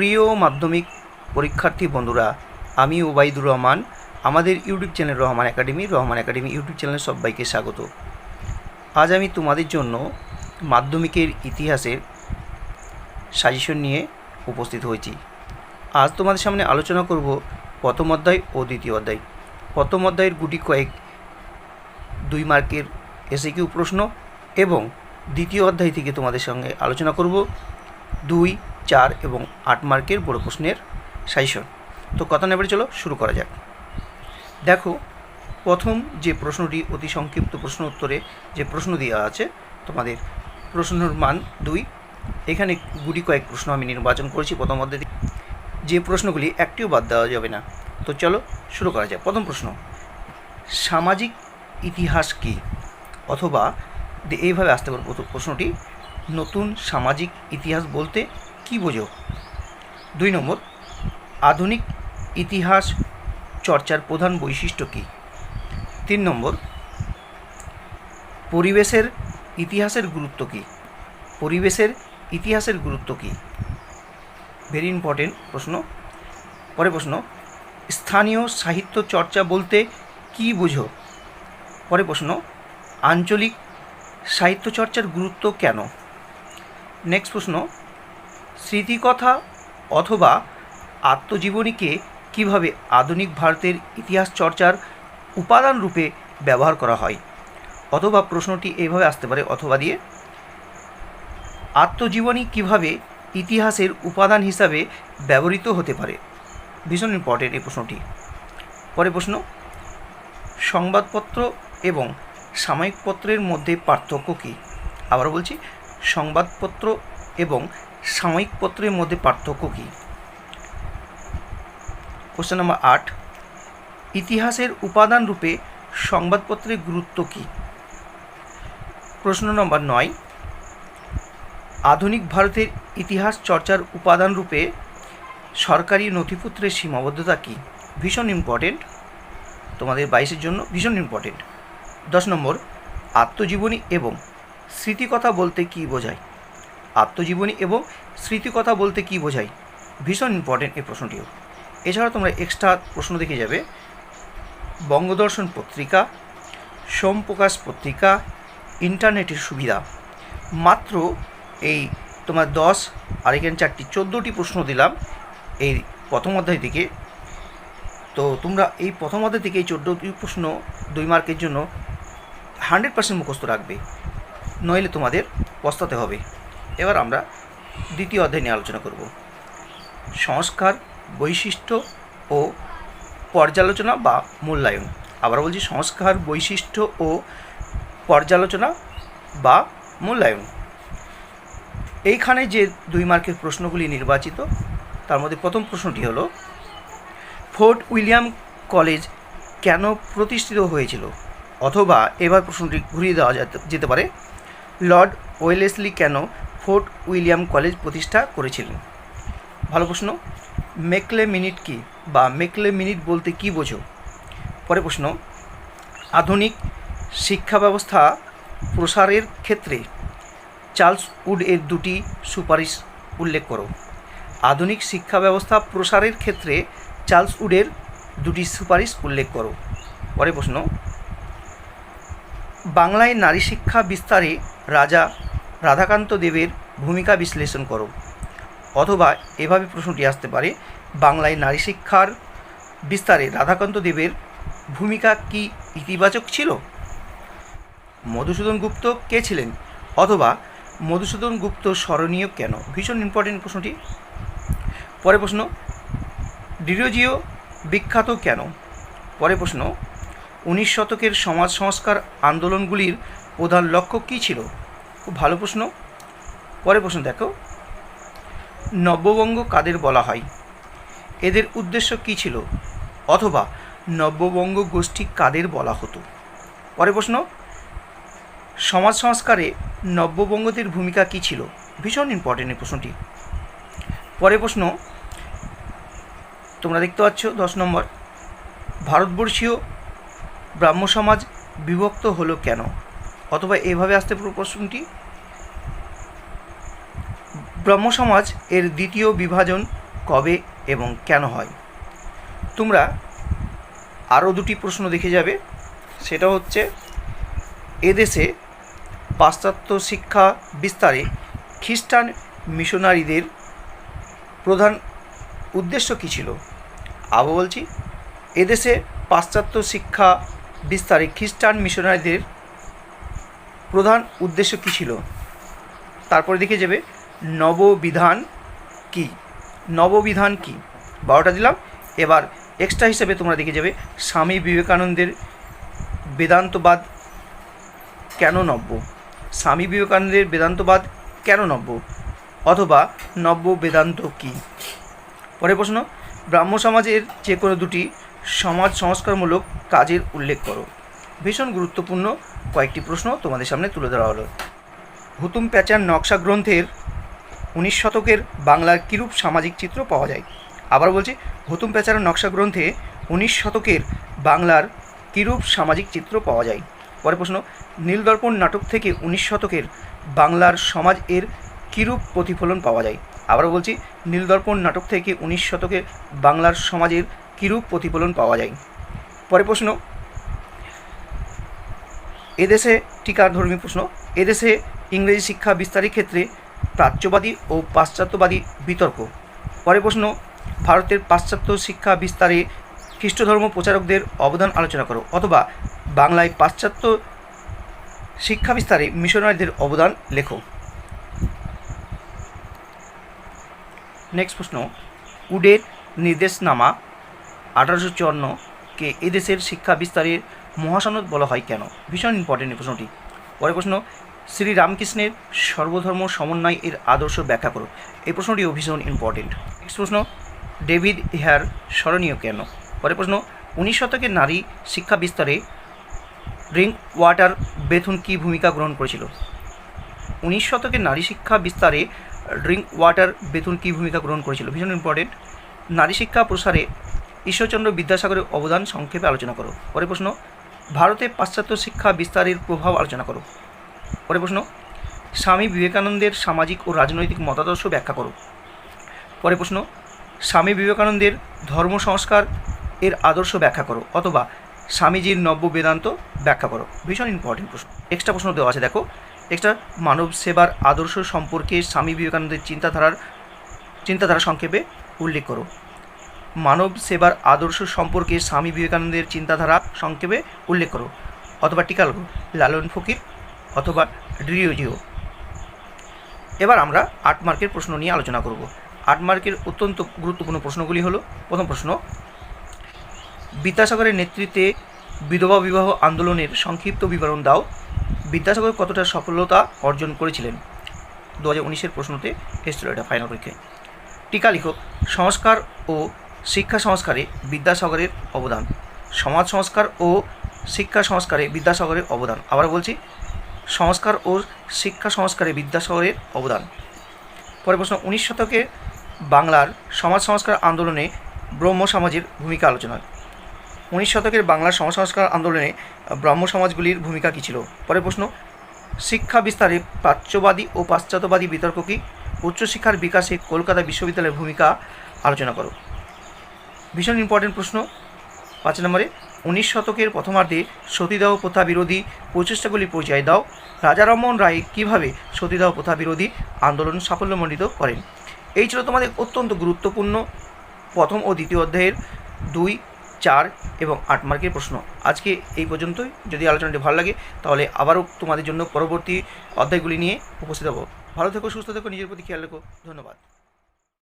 প্রিয় মাধ্যমিক পরীক্ষার্থী বন্ধুরা, আমি ওবাইদুর রহমান। আমাদের YouTube channel Rahman academy YouTube চ্যানেলে সবাইকে স্বাগত। আজ আমি তোমাদের জন্য মাধ্যমিকের ইতিহাসের সাজেশন নিয়ে উপস্থিত হয়েছি। আজ তোমাদের সামনে আলোচনা করব প্রথম অধ্যায় ও দ্বিতীয় অধ্যায়। প্রথম অধ্যায়ের গুটি কয়েক 2 মার্কের এসএকিউ প্রশ্ন এবং দ্বিতীয় অধ্যায় থেকে তোমাদের সঙ্গে আলোচনা করব 2, 4 এবং 8 মার্কের বড় প্রশ্নের সাজেশন। তো কথা না বলে চলো শুরু করা যাক। দেখো, প্রথম যে প্রশ্নটি অতি সংক্ষিপ্ত প্রশ্ন উত্তরে যে প্রশ্ন দেওয়া আছে, তোমাদের প্রশ্নের মান 2। এখানে গুটি কয়েক প্রশ্ন আমি নির্বাচন করেছি প্রথম অধ্যায়, যে প্রশ্নগুলি একটিও বাদ দেওয়া যাবে না। তো চলো শুরু করা যাক। প্রথম প্রশ্ন, সামাজিক ইতিহাস কী? অথবা এইভাবে আসতে পারে প্রশ্নটি, নতুন সামাজিক ইতিহাস বলতে কী বোঝো? 2 নম্বর, আধুনিক ইতিহাস চর্চার প্রধান বৈশিষ্ট্য কী? 3 নম্বর, পরিবেশের ইতিহাসের গুরুত্ব কী? ইতিহাসের গুরুত্ব কী? ভেরি ইম্পর্টেন্ট প্রশ্ন। পরের প্রশ্ন, স্থানীয় সাহিত্য চর্চা বলতে কী বোঝো? পরের প্রশ্ন, আঞ্চলিক সাহিত্য চর্চার গুরুত্ব কেন? নেক্সট প্রশ্ন, স্মৃতিকথা অথবা আত্মজীবনীকে কিভাবে আধুনিক ভারতের ইতিহাস চর্চার উপাদান রূপে ব্যবহার করা হয়? অথবা প্রশ্নটি এইভাবে আসতে পারে অথবা দিয়ে, আত্মজীবনী কিভাবে ইতিহাসের উপাদান হিসাবে ব্যবহৃত হতে পারে? ভীষণ ইম্পর্টেন্ট এই প্রশ্নটি। পরের প্রশ্ন, সংবাদপত্র এবং সাময়িক পত্রের মধ্যে পার্থক্য কী? আবার বলছি, সংবাদপত্র এবং সাময়িক পত্রের মধ্যে পার্থক্য কী? কোশ্চেন নম্বর 8, ইতিহাসের উপাদান রূপে সংবাদপত্রের গুরুত্ব কী? প্রশ্ন নম্বর 9, আধুনিক ভারতের ইতিহাস চর্চার উপাদান রূপে সরকারি নথিপত্রের সীমাবদ্ধতা কী? ভীষণ ইম্পর্টেন্ট, তোমাদের 22-এর জন্য ভীষণ ইম্পর্টেন্ট। 10 নম্বর, আত্মজীবনী এবং স্মৃতিকথা বলতে কী বোঝায়? আত্মজীবনী এবং স্মৃতিকথা বলতে কী বোঝায়? ভীষণ ইম্পর্টেন্ট এই প্রশ্নটিও। এছাড়া তোমরা এক্সট্রা প্রশ্ন দেখে যাবে, বঙ্গদর্শন পত্রিকা, সোমপ্রকাশ পত্রিকা, ইন্টারনেটের সুবিধা। মাত্র এই তোমার 10 আর এখানে 4টি 14টি প্রশ্ন দিলাম এই প্রথম অধ্যায় থেকে। তো তোমরা এই প্রথম অধ্যায় থেকে এই 14টি প্রশ্ন 2 মার্কের জন্য 100% মুখস্থ রাখবে, নইলে তোমাদের পস্তাতে হবে। এবার আমরা দ্বিতীয় অধ্যায় নিয়ে আলোচনা করব, সংস্কার, বৈশিষ্ট্য ও পর্যালোচনা বা মূল্যায়ন। আবার বলছি, সংস্কার, বৈশিষ্ট্য ও পর্যালোচনা বা মূল্যায়ন। এইখানে যে 2 মার্কের প্রশ্নগুলি নির্বাচিত, তার মধ্যে প্রথম প্রশ্নটি হলো, ফোর্ট উইলিয়াম কলেজ কেন প্রতিষ্ঠিত হয়েছিল? অথবা এবার প্রশ্নটি ঘুরিয়ে দেওয়া যেতে পারে, লর্ড ওয়েলেসলি কেন ফোর্ট উইলিয়াম কলেজ প্রতিষ্ঠা করেছিলেন? ভালো প্রশ্ন। মেকলে মিনিট কী বা মেকলে মিনিট বলতে কী বোঝো? পরের প্রশ্ন, আধুনিক শিক্ষা ব্যবস্থা প্রসারের ক্ষেত্রে চার্লস উড এর 2টি সুপারিশ উল্লেখ করো। আধুনিক শিক্ষা ব্যবস্থা প্রসারের ক্ষেত্রে চার্লস উডের 2টি সুপারিশ উল্লেখ করো। পরের প্রশ্ন, বাংলায় নারী শিক্ষা বিস্তারে রাজা রাধাকান্ত দেবের ভূমিকা বিশ্লেষণ করো। অথবা এভাবে প্রশ্নটি আসতে পারে, বাংলায় নারী শিক্ষার বিস্তারে রাধাকান্ত দেবের ভূমিকা কি ইতিবাচক ছিল? মধুসূদন গুপ্ত কে ছিলেন? অথবা মধুসূদন গুপ্ত স্মরণীয় কেন? ভীষণ ইম্পর্টেন্ট প্রশ্নটি। পরের প্রশ্ন, ডিরোজিও বিখ্যাত কেন? পরের প্রশ্ন, 19 শতকের সমাজ সংস্কার আন্দোলনগুলির প্রধান লক্ষ্য কী ছিল? খুব ভালো প্রশ্ন। পরের প্রশ্ন দেখো, নব্যবঙ্গ কাদের বলা হয়? এদের উদ্দেশ্য কী ছিল? অথবা নব্যবঙ্গ গোষ্ঠী কাদের বলা হতো? পরের প্রশ্ন, সমাজ সংস্কারে নব্যবঙ্গদের ভূমিকা কী ছিল? ভীষণ ইম্পর্টেন্ট এই প্রশ্নটি। পরের প্রশ্ন তোমরা দেখতে পাচ্ছ 10 নম্বর, ভারতবর্ষীয় ব্রাহ্ম সমাজ বিভক্ত হলো কেন? অথবা এভাবে আসতে পুরো প্রশ্নটি, ব্রহ্ম সমাজ এর দ্বিতীয় বিভাজন কবে এবং কেন হয়? তোমরা আরও দুটি প্রশ্ন দেখে যাবে, সেটা হচ্ছে এদেশে পাশ্চাত্য শিক্ষা বিস্তারে খ্রিস্টান মিশনারিদের প্রধান উদ্দেশ্য কী ছিল? আবার বলছি, এদেশে পাশ্চাত্য শিক্ষা বিস্তারে খ্রিস্টান মিশনারিদের প্রধান উদ্দেশ্য কী ছিল? তারপরে দেখে যাবে নববিধান কী। নববিধান কী 12টা দিলাম। এবার এক্সট্রা হিসেবে তোমরা দেখে যাবে স্বামী বিবেকানন্দের বেদান্তবাদ কেন নব্য? স্বামী বিবেকানন্দের বেদান্তবাদ কেন নব্য, অথবা নব্য বেদান্ত কী? পরের প্রশ্ন, ব্রাহ্ম সমাজের যে কোনো দুটি সমাজ সংস্কারমূলক কাজের উল্লেখ করো। ভীষণ গুরুত্বপূর্ণ কয়েকটি প্রশ্ন তোমাদের সামনে তুলে ধরা হলো। হুতুম প্যাঁচার নকশা গ্রন্থের 19 শতকের বাংলার কিরূপ সামাজিক চিত্র পাওয়া যায়? আবার বলছি, হুতুম প্যাঁচার নকশা গ্রন্থে 19 শতকের বাংলার কিরূপ সামাজিক চিত্র পাওয়া যায়? পরের প্রশ্ন, নীলদর্পণ নাটক থেকে 19 শতকের বাংলার সমাজ এর কিরূপ প্রতিফলন পাওয়া যায়? আবার বলছি, নীলদর্পণ নাটক থেকে 19 শতকের বাংলার সমাজের কিরূপ প্রতিফলন পাওয়া যায়? পরের প্রশ্ন, এদেশে টিকাধর্মী প্রশ্ন, এদেশে ইংরেজি শিক্ষা বিস্তারের ক্ষেত্রে প্রাচ্যবাদী ও পাশ্চাত্যবাদী বিতর্ক। পরের প্রশ্ন, ভারতের পাশ্চাত্য শিক্ষা বিস্তারে খ্রিস্টধর্ম প্রচারকদের অবদান আলোচনা করো, অথবা বাংলায় পাশ্চাত্য শিক্ষা বিস্তারে মিশনারিদের অবদান লেখো। নেক্সট প্রশ্ন, উডের নির্দেশনামা 1854-কে এদেশের শিক্ষা বিস্তারের মহাসনদ বলা হয় কেন? ভীষণ ইম্পর্টেন্ট এই প্রশ্নটি। পরের প্রশ্ন, শ্রী রামকৃষ্ণের সর্বধর্ম সমন্বয় এর আদর্শ ব্যাখ্যা করো। এই প্রশ্নটিও ভীষণ ইম্পর্টেন্ট। নেক্সট প্রশ্ন, ডেভিড হেয়ার স্মরণীয় কেন? পরের প্রশ্ন, 19 শতকের নারী শিক্ষা বিস্তারে ড্রিঙ্ক ওয়াটার বেথুন কী ভূমিকা গ্রহণ করেছিল? 19 শতকের নারী শিক্ষা বিস্তারে ড্রিঙ্ক ওয়াটার বেথুন কী ভূমিকা গ্রহণ করেছিল? ভীষণ ইম্পর্টেন্ট। নারী শিক্ষা প্রসারে ঈশ্বরচন্দ্র বিদ্যাসাগরের অবদান সংক্ষেপে আলোচনা করো। পরের প্রশ্ন, ভারতে পাশ্চাত্য শিক্ষা বিস্তারের প্রভাব আলোচনা করো। পরের প্রশ্ন, স্বামী বিবেকানন্দের সামাজিক ও রাজনৈতিক মতাদর্শ ব্যাখ্যা করো। পরের প্রশ্ন, স্বামী বিবেকানন্দের ধর্ম সংস্কার এর আদর্শ ব্যাখ্যা করো, অথবা স্বামীজির নব্য বেদান্ত ব্যাখ্যা করো। ভীষণ ইম্পর্টেন্ট প্রশ্ন। এক্সট্রা প্রশ্ন দেওয়া আছে, দেখো এক্সট্রা, মানব সেবার আদর্শ সম্পর্কে স্বামী বিবেকানন্দের চিন্তাধারা সংক্ষেপে উল্লেখ করো। মানব সেবার আদর্শ সম্পর্কে স্বামী বিবেকানন্দের চিন্তাধারা সংক্ষেপে উল্লেখ করো, অথবা টিকা লিখো লালন ফকির অথবা ডিরিওজিও। এবার আমরা 8 মার্কের প্রশ্ন নিয়ে আলোচনা করব। 8 মার্কের অত্যন্ত গুরুত্বপূর্ণ প্রশ্নগুলি হলো, প্রথম প্রশ্ন, বিদ্যাসাগরের নেতৃত্বে বিধবা বিবাহ আন্দোলনের সংক্ষিপ্ত বিবরণ দাও। বিদ্যাসাগর কতটা সফলতা অর্জন করেছিলেন? 2019-এর প্রশ্নতে এসেছিল এটা ফাইনাল পরীক্ষায়। টিকা লিখো সংস্কার ও শিক্ষা সংস্কারে বিদ্যাসাগরের অবদান। সমাজ সংস্কার ও শিক্ষা সংস্কারে বিদ্যাসাগরের অবদান। আবার বলছি, সংস্কার ও শিক্ষা সংস্কারে বিদ্যাসাগরের অবদান। পরের প্রশ্ন, 19 শতকে বাংলার সমাজ সংস্কার আন্দোলনে ব্রহ্ম সমাজের ভূমিকা আলোচনা। 19 শতকের বাংলার সমাজ সংস্কার আন্দোলনে ব্রাহ্ম সমাজগুলির ভূমিকা কী ছিল? পরের প্রশ্ন, শিক্ষা বিস্তারে প্রাচ্যবাদী ও পাশ্চাত্যবাদী বিতর্ক কী? উচ্চশিক্ষার বিকাশে কলকাতা বিশ্ববিদ্যালয়ের ভূমিকা আলোচনা করো। ভীষণ ইম্পর্টেন্ট প্রশ্ন। 5 নম্বরে, 19 শতকের প্রথমার্ধে সতীদাহ প্রথা বিরোধী প্রচেষ্টাগুলির পরিচয় দাও। রাজা রামমোহন রায় কীভাবে সতীদাহ প্রথা বিরোধী আন্দোলন সাফল্যমণ্ডিত করেন? এই ছিল তোমাদের অত্যন্ত গুরুত্বপূর্ণ প্রথম ও দ্বিতীয় অধ্যায়ের 2, 4 এবং 8 মার্কের প্রশ্ন। আজকে এই পর্যন্তই। যদি আলোচনাটি ভালো লাগে তাহলে আবারও তোমাদের জন্য পরবর্তী অধ্যায়গুলি নিয়ে উপস্থিত হব। ভালো থেকো, সুস্থ থেকো, নিজের প্রতি খেয়াল রেখো। ধন্যবাদ।